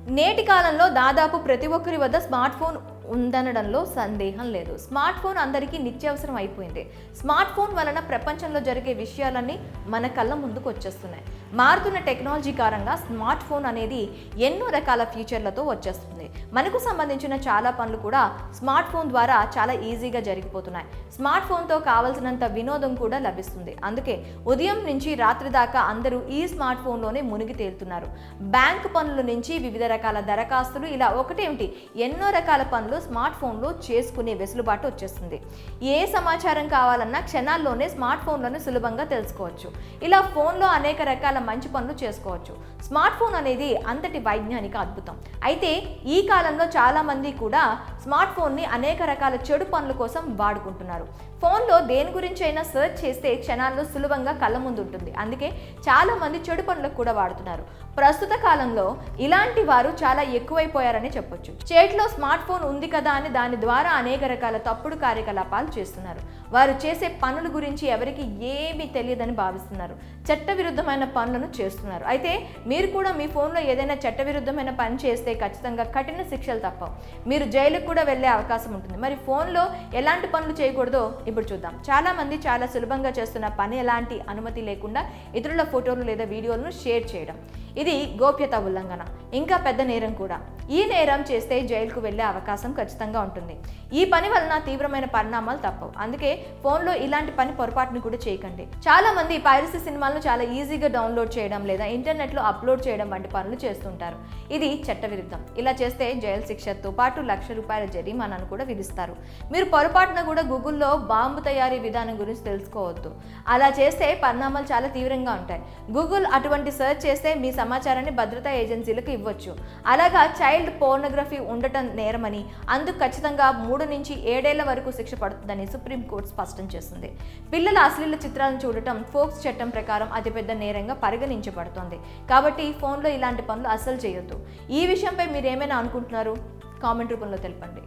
నేటి కాలంలో దాదాపు ప్రతి ఒక్కరి వద్ద స్మార్ట్ ఫోన్ ఉందనడంలో సందేహం లేదు. స్మార్ట్ ఫోన్ అందరికీ నిత్యావసరం అయిపోయింది. స్మార్ట్ ఫోన్ వలన ప్రపంచంలో జరిగే విషయాలన్నీ మన కళ్ళ ముందుకు వచ్చేస్తున్నాయి. మారుతున్న టెక్నాలజీ కారణంగా స్మార్ట్ ఫోన్ అనేది ఎన్నో రకాల ఫీచర్లతో వచ్చేస్తుంది. మనకు సంబంధించిన చాలా పనులు కూడా స్మార్ట్ ఫోన్ ద్వారా చాలా ఈజీగా జరిగిపోతున్నాయి. స్మార్ట్ ఫోన్తో కావాల్సినంత వినోదం కూడా లభిస్తుంది. అందుకే ఉదయం నుంచి రాత్రి దాకా అందరూ ఈ స్మార్ట్ ఫోన్లోనే మునిగి తేలుతున్నారు. బ్యాంక్ పనుల నుంచి వివిధ రకాల దరఖాస్తులు, ఇలా ఒకటేమిటి ఎన్నో రకాల పనులు స్మార్ట్ ఫోన్లో చేసుకునే వెసులుబాటు వచ్చేస్తుంది. ఏ సమాచారం కావాలన్నా క్షణాల్లోనే స్మార్ట్ ఫోన్లోనే సులభంగా తెలుసుకోవచ్చు. ఇలా ఫోన్లో అనేక రకాల మంచి పనులు చేసుకోవచ్చు. స్మార్ట్ ఫోన్ అనేది అంతటి వైజ్ఞానిక అద్భుతం. అయితే ఈ కాలంలో చాలా మంది కూడా స్మార్ట్ ఫోన్ని అనేక రకాల చెడు పనుల కోసం వాడుకుంటున్నారు. ఫోన్లో దేని గురించి అయినా సెర్చ్ చేస్తే క్షణాల్లో సులభంగా కళ్ళ ముందు ఉంటుంది. అందుకే చాలా మంది చెడు పనులకు కూడా వాడుతున్నారు. ప్రస్తుత కాలంలో ఇలాంటి వారు చాలా ఎక్కువైపోయారని చెప్పొచ్చు. చేతిలో స్మార్ట్ ఫోన్ ఉంది కదా అని దాని ద్వారా అనేక రకాల తప్పుడు కార్యకలాపాలు చేస్తున్నారు. వారు చేసే పనుల గురించి ఎవరికి ఏమీ తెలియదని భావిస్తున్నారు. చట్టవిరుద్ధమైన పనులను చేస్తున్నారు. అయితే మీరు కూడా మీ ఫోన్లో ఏదైనా చట్టవిరుద్ధమైన పని చేస్తే ఖచ్చితంగా కఠిన శిక్షలు తప్పవు. మీరు జైలుకు కూడా వెళ్ళే అవకాశం ఉంటుంది. మరి ఫోన్లో ఎలాంటి పనులు చేయకూడదో ఇప్పుడు చూద్దాం. చాలా మంది చాలా సులభంగా చేస్తున్న పని ఎలాంటి అనుమతి లేకుండా ఇతరుల ఫోటోలు లేదా వీడియోలను షేర్ చేయడం. ఇది గోప్యతా ఉల్లంఘన, ఇంకా పెద్ద నేరం కూడా. ఈ నేరం చేస్తే జైలుకు వెళ్ళే అవకాశం ఖచ్చితంగా ఉంటుంది. ఈ పని వలన తీవ్రమైన పరిణామాలు తప్పవు. అందుకే ఫోన్లో ఇలాంటి పని పొరపాటును కూడా చేయకండి. చాలా మంది పైరసీ సినిమాలను చాలా ఈజీగా డౌన్లోడ్ చేయడం లేదా ఇంటర్నెట్లో అప్లోడ్ చేయడం వంటి పనులు చేస్తుంటారు. ఇది చట్టవిరుద్ధం. ఇలా చేస్తే జైలు శిక్షతో పాటు ₹1,00,000 జరిమానాను కూడా విధిస్తారు. మీరు పొరపాటున కూడా గూగుల్లో బాంబు తయారీ విధానం గురించి తెలుసుకోవద్దు. అలా చేస్తే పరిణామాలు చాలా తీవ్రంగా ఉంటాయి. గూగుల్ అటువంటి సెర్చ్ చేస్తే మీ సమాచారాన్ని భద్రతా ఏజెన్సీలకు ఇవ్వచ్చు. అలాగా చైల్డ్ పోర్నోగ్రఫీ ఉండటం నేరమని, అందుకు ఖచ్చితంగా 3 నుంచి 7 ఏళ్ల వరకు శిక్ష పడుతుందని సుప్రీంకోర్టు స్పష్టం చేసింది. పిల్లల అశ్లీల చిత్రాలను చూడటం ఫోక్స్ చట్టం ప్రకారం అతిపెద్ద నేరంగా పరిగణించబడుతోంది. కాబట్టి ఫోన్లో ఇలాంటి పనులు అస్సలు చేయొద్దు. ఈ విషయంపై మీరు ఏమైనా అనుకుంటున్నారు? కామెంట్ రూపంలో తెలపండి.